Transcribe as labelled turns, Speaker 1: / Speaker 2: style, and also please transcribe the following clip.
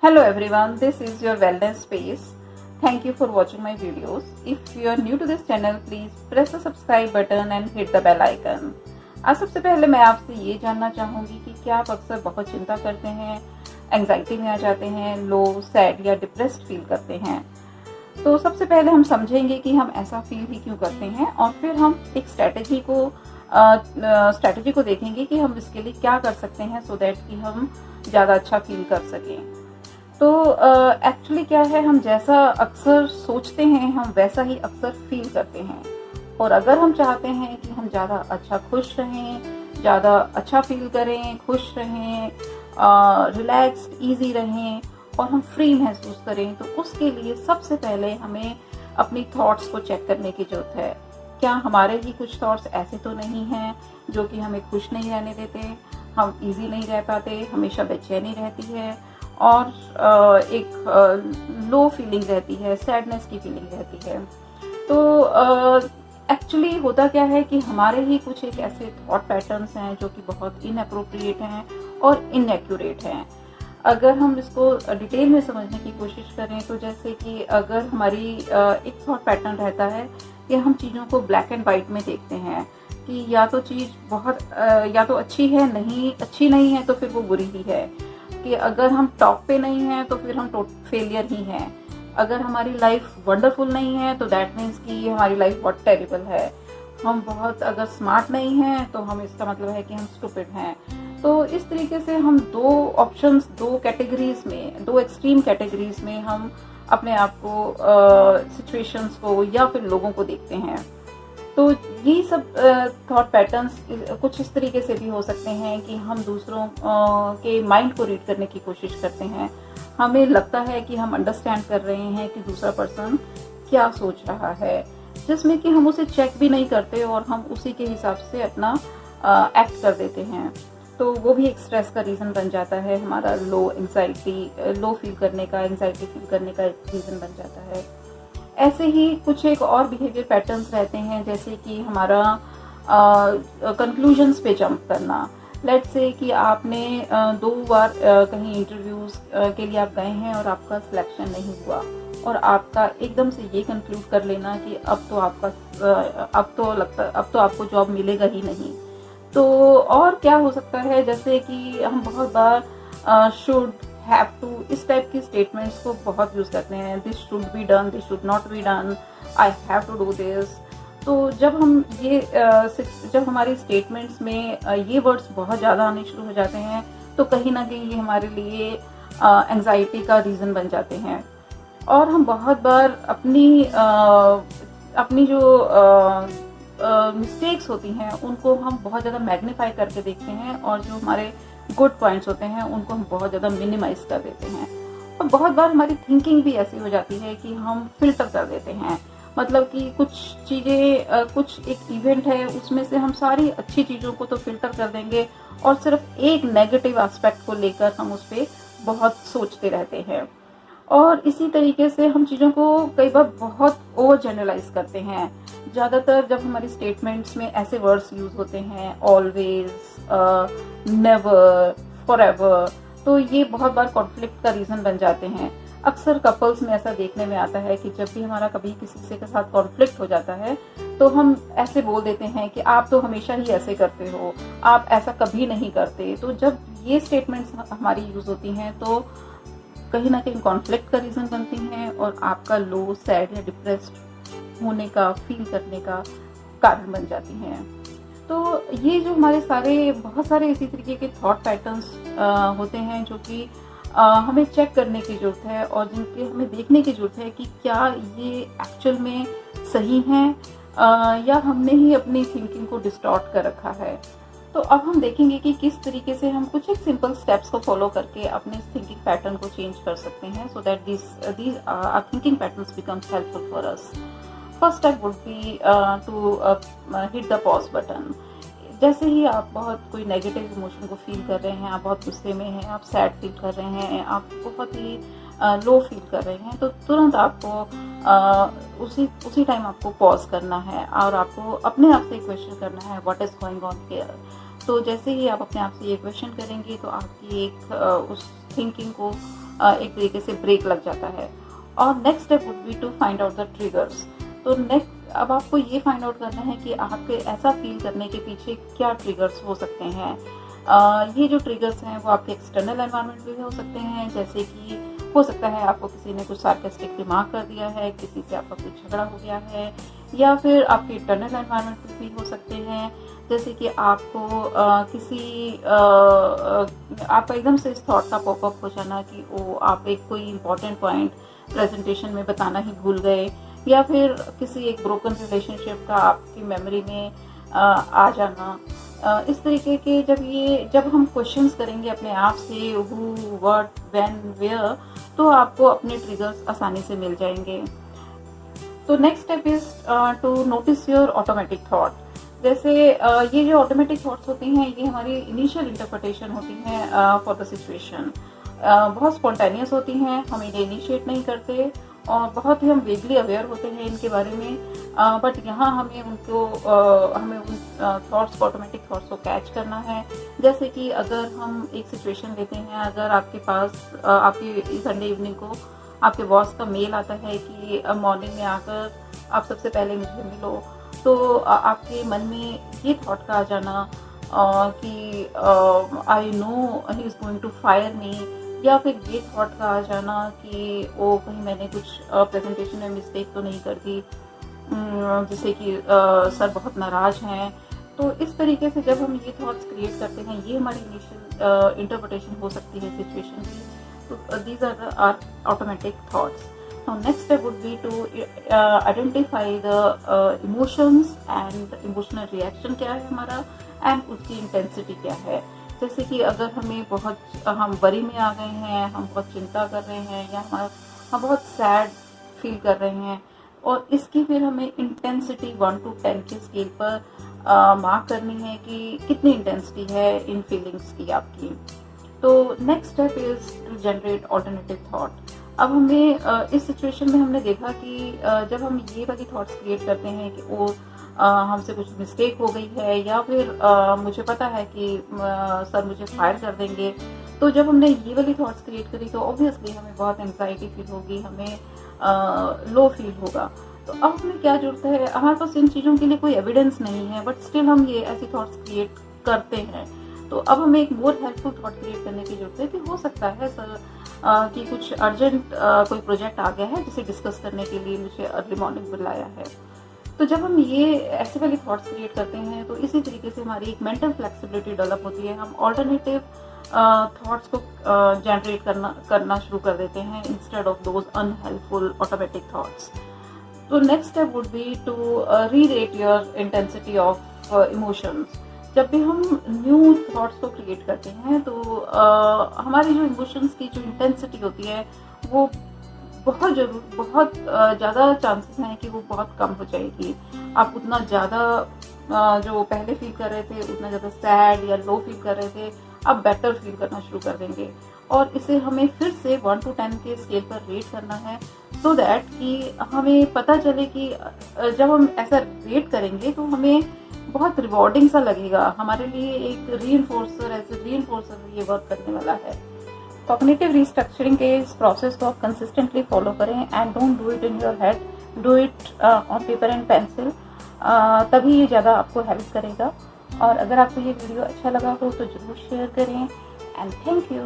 Speaker 1: Hello everyone, this is your wellness space. Thank you for watching my videos. If you are new to this channel, please press the subscribe button and hit the bell icon. आज सबसे पहले मैं आपसे ये जानना चाहूँगी कि क्या आप अक्सर बहुत चिंता करते हैं, एंग्जाइटी में आ जाते हैं, लो, सैड या डिप्रेस्ड फील करते हैं। तो सबसे पहले हम समझेंगे कि हम ऐसा फील ही क्यों करते हैं और फिर हम एक स्ट्रैटेजी को देखेंगे कि हम इसके लिए क्या कर सकते हैं सो दैट कि हम ज़्यादा अच्छा फील कर सकें। तो एक्चुअली क्या है, हम जैसा अक्सर सोचते हैं हम वैसा ही अक्सर फील करते हैं। और अगर हम चाहते हैं कि हम ज़्यादा अच्छा खुश रहें, ज़्यादा अच्छा फील करें, खुश रहें, रिलैक्स्ड, इजी रहें और हम फ्री महसूस करें, तो उसके लिए सबसे पहले हमें अपनी थॉट्स को चेक करने की ज़रूरत है। क्या हमारे ही कुछ थॉट्स ऐसे तो नहीं हैं जो कि हमें खुश नहीं रहने देते, हम इजी नहीं रह पाते, हमेशा बेचैनी रहती है और एक लो फीलिंग रहती है, सैडनेस की फीलिंग रहती है। तो एक्चुअली होता क्या है कि हमारे ही कुछ एक ऐसे थॉट पैटर्न्स हैं जो कि बहुत इनअप्रोप्रिएट हैं और इनएक्यूरेट हैं। अगर हम इसको डिटेल में समझने की कोशिश करें तो जैसे कि अगर हमारी एक थॉट पैटर्न रहता है कि हम चीज़ों को ब्लैक एंड वाइट में देखते हैं कि या तो चीज़ बहुत या तो अच्छी है, नहीं अच्छी नहीं है तो फिर वो बुरी ही है, कि अगर हम टॉप पे नहीं हैं तो फिर हम फेलियर ही हैं, अगर हमारी लाइफ वंडरफुल नहीं है तो दैट मीन्स कि हमारी लाइफ बहुत टेरिबल है, हम बहुत अगर स्मार्ट नहीं हैं तो हम इसका मतलब है कि हम स्टूपिड हैं। तो इस तरीके से हम दो ऑप्शंस, दो कैटेगरीज में, दो एक्सट्रीम कैटेगरीज में हम अपने आप को, सिचुएशंस को या फिर लोगों को देखते हैं। तो ये सब थॉट पैटर्न्स कुछ इस तरीके से भी हो सकते हैं कि हम दूसरों के माइंड को रीड करने की कोशिश करते हैं। हमें लगता है कि हम अंडरस्टैंड कर रहे हैं कि दूसरा पर्सन क्या सोच रहा है, जिसमें कि हम उसे चेक भी नहीं करते और हम उसी के हिसाब से अपना एक्ट कर देते हैं। तो वो भी एक स्ट्रेस का रीज़न बन जाता है, हमारा लो फील करने का, एंग्जाइटी फील करने का एक रीज़न बन जाता है। ऐसे ही कुछ एक और बिहेवियर पैटर्न्स रहते हैं, जैसे कि हमारा कंक्लूजन्स पे जंप करना। लेट्स से कि आपने 2 बार कहीं इंटरव्यूज़ के लिए आप गए हैं और आपका सिलेक्शन नहीं हुआ और आपका एकदम से ये कंक्लूड कर लेना कि अब तो आपको जॉब मिलेगा ही नहीं। तो और क्या हो सकता है, जैसे कि हम बहुत बार शुड, हैव टू, इस टाइप की स्टेटमेंट्स को बहुत यूज़ करते हैं। This should be done, this should not be done, I have to do this. तो जब हमारी स्टेटमेंट्स में ये वर्ड्स बहुत ज़्यादा आने शुरू हो जाते हैं तो कहीं ना कहीं ये हमारे लिए एंग्जाइटी का रीज़न बन जाते हैं। और हम बहुत बार अपनी जो मिस्टेक्स होती हैं उनको हम बहुत ज़्यादा मैग्नीफाई करके देखते हैं और जो हमारे गुड पॉइंट्स होते हैं उनको हम बहुत ज़्यादा मिनिमाइज कर देते हैं। और बहुत बार हमारी थिंकिंग भी ऐसी हो जाती है कि हम फिल्टर कर देते हैं, मतलब कि कुछ चीज़ें, कुछ एक इवेंट है उसमें से हम सारी अच्छी चीज़ों को तो फिल्टर कर देंगे और सिर्फ एक नेगेटिव एस्पेक्ट को लेकर हम उस पर बहुत सोचते रहते हैं। और इसी तरीके से हम चीज़ों को कई बार बहुत ओवर जनरलाइज करते हैं। ज़्यादातर जब हमारी स्टेटमेंट्स में ऐसे वर्ड्स यूज़ होते हैं, ऑलवेज, नेवर, फॉरएवर, तो ये बहुत बार कॉन्फ्लिक्ट का रीज़न बन जाते हैं। अक्सर कपल्स में ऐसा देखने में आता है कि जब भी हमारा कभी किसी से के साथ कॉन्फ्लिक्ट हो जाता है तो हम ऐसे बोल देते हैं कि आप तो हमेशा ही ऐसे करते हो, आप ऐसा कभी नहीं करते। तो जब ये स्टेटमेंट्स हमारी यूज़ होती हैं तो कहीं ना कहीं कॉन्फ्लिक्ट का रीज़न बनती हैं और आपका लो, सैड या डिप्रेस्ड होने का, फील करने का कारण बन जाती हैं। तो ये जो हमारे बहुत सारे इसी तरीके के थॉट पैटर्न्स होते हैं जो कि हमें चेक करने की ज़रूरत है और जिनके हमें देखने की ज़रूरत है कि क्या ये एक्चुअल में सही हैं या हमने ही अपनी थिंकिंग को डिस्टॉर्ट कर रखा है। तो अब हम देखेंगे कि किस तरीके से हम कुछ एक सिंपल स्टेप्स को फॉलो करके अपने थिंकिंग पैटर्न को चेंज कर सकते हैं so that these thinking patterns becomes helpful for us. First step would be to hit the pause button. जैसे ही आप बहुत कोई नेगेटिव इमोशन को फील कर रहे हैं, आप बहुत गुस्से में हैं, आप सैड फील कर रहे हैं, आप बहुत ही लो फील कर रहे हैं, तो तुरंत आपको उसी टाइम आपको पॉज करना है और आपको अपने आप से क्वेश्चन करना है, what is going on here. तो जैसे ही आप अपने आप से ये क्वेश्चन करेंगे तो आपकी एक उस थिंकिंग को एक तरीके से ब्रेक लग जाता है। और next step would be to find out the triggers. तो नेक्स्ट अब आपको ये फाइंड आउट करना है कि आपके ऐसा फील करने के पीछे क्या ट्रिगर्स हो सकते हैं। ये जो ट्रिगर्स हैं वो आपके एक्सटर्नल एनवायरनमेंट भी हो सकते हैं, जैसे कि हो सकता है आपको किसी ने कुछ सार्केस्टिक रिमार्क कर दिया है, किसी से आपका कुछ झगड़ा हो गया है, या फिर आपके इंटरनल एनवायरनमेंट भी हो सकते हैं, जैसे कि आपको आपका एकदम से इस थॉट का पॉपअप हो जाना कि वो आप एक कोई इम्पोर्टेंट पॉइंट प्रेजेंटेशन में बताना ही भूल गए, या फिर किसी एक ब्रोकन रिलेशनशिप का आपकी मेमोरी में आ जाना। इस तरीके के जब हम क्वेश्चंस करेंगे अपने आप से हु, व्हाट, व्हेन, वेयर, तो आपको अपने ट्रिगर्स आसानी से मिल जाएंगे। तो next step is to notice your automatic thought. जैसे ये जो ऑटोमेटिक थॉट्स होती हैं ये हमारी इनिशियल इंटरप्रिटेशन होती हैं फॉर द सिचुएशन। बहुत स्पॉन्टेनियस होती हैं, हम इन्हें इनिशिएट नहीं करते और बहुत ही हम वेगली अवेयर होते हैं इनके बारे में, बट यहाँ हमें उन थॉट्स को, ऑटोमेटिक थॉट्स को कैच करना है। जैसे कि अगर हम एक सिचुएशन लेते हैं, अगर आपके पास आपकी संडे इवनिंग को आपके बॉस का मेल आता है कि मॉर्निंग में आकर आप सबसे पहले मुझे मिलो, तो आपके मन में ये थॉट का आ जाना कि I know he is going to fire me, या फिर ये थॉट का आ जाना कि ओ कहीं मैंने कुछ प्रेजेंटेशन में मिस्टेक तो नहीं कर दी, जिससे कि सर बहुत नाराज़ हैं। तो इस तरीके से जब हम ये थॉट्स क्रिएट करते हैं, ये हमारी इनिशियल इंटरप्रिटेशन हो सकती है सिचुएशन की। तो these are are automatic thoughts. Now next step would be to identify the emotions and emotional reaction क्या है हमारा, and उसकी intensity क्या है। जैसे कि अगर हम वरी में आ गए हैं, हम बहुत चिंता कर रहे हैं, या हम बहुत सैड फील कर रहे हैं, और इसकी फिर हमें इंटेंसिटी 1 to 10 के स्केल पर मार्क करनी है कि कितनी इंटेंसिटी है इन फीलिंग्स की आपकी। तो next step is to generate alternative thought. अब हमें इस सिचुएशन में हमने देखा कि जब हम ये वाली थॉट्स क्रिएट करते हैं कि वो हमसे कुछ मिस्टेक हो गई है, या फिर मुझे पता है कि सर मुझे फायर कर देंगे, तो जब हमने ये वाली थॉट्स क्रिएट करी तो ऑब्वियसली हमें बहुत एंग्जाइटी फील होगी, हमें लो फील होगा। तो अब हमें क्या जरूरत है, हमारे पास इन चीज़ों के लिए कोई एविडेंस नहीं है, बट स्टिल हम ये ऐसी थॉट्स क्रिएट करते हैं। तो अब हमें एक मोर हेल्पफुल थॉट क्रिएट करने की जरूरत है कि हो सकता है सर कि कुछ अर्जेंट कोई प्रोजेक्ट आ गया है जिसे डिस्कस करने के लिए मुझे अर्ली मॉर्निंग बुलाया है। तो जब हम ये ऐसे वाली थॉट्स क्रिएट करते हैं तो इसी तरीके से हमारी एक मेंटल फ्लेक्सिबिलिटी डेवलप होती है, हम ऑल्टरनेटिव थॉट्स को जनरेट करना शुरू कर देते हैं instead of those unhelpful automatic thoughts. तो next step would be to rerate your intensity of emotions. जब भी हम न्यू थॉट्स को क्रिएट करते हैं तो हमारी जो इमोशंस की जो इंटेंसिटी होती है वो बहुत ज़्यादा चांसेस हैं कि वो बहुत कम हो जाएगी। आप उतना ज़्यादा जो पहले फील कर रहे थे, उतना ज़्यादा सैड या लो फील कर रहे थे, आप बेटर फील करना शुरू कर देंगे। और इसे हमें फिर से 1 to 10 के स्केल पर रेट करना है, सो दैट कि हमें पता चले कि जब हम ऐसा रेट करेंगे तो हमें बहुत रिवॉर्डिंग सा लगेगा, हमारे लिए एक रीइंफोर्सर ये वर्क करने वाला है। कॉग्निटिव रिस्ट्रक्चरिंग के इस प्रोसेस को आप कंसिस्टेंटली फॉलो करें and don't do it in your head, do it on paper and pencil, तभी ये ज़्यादा आपको हेल्प करेगा। और अगर आपको ये वीडियो अच्छा लगा हो तो ज़रूर शेयर करें एंड थैंक यू।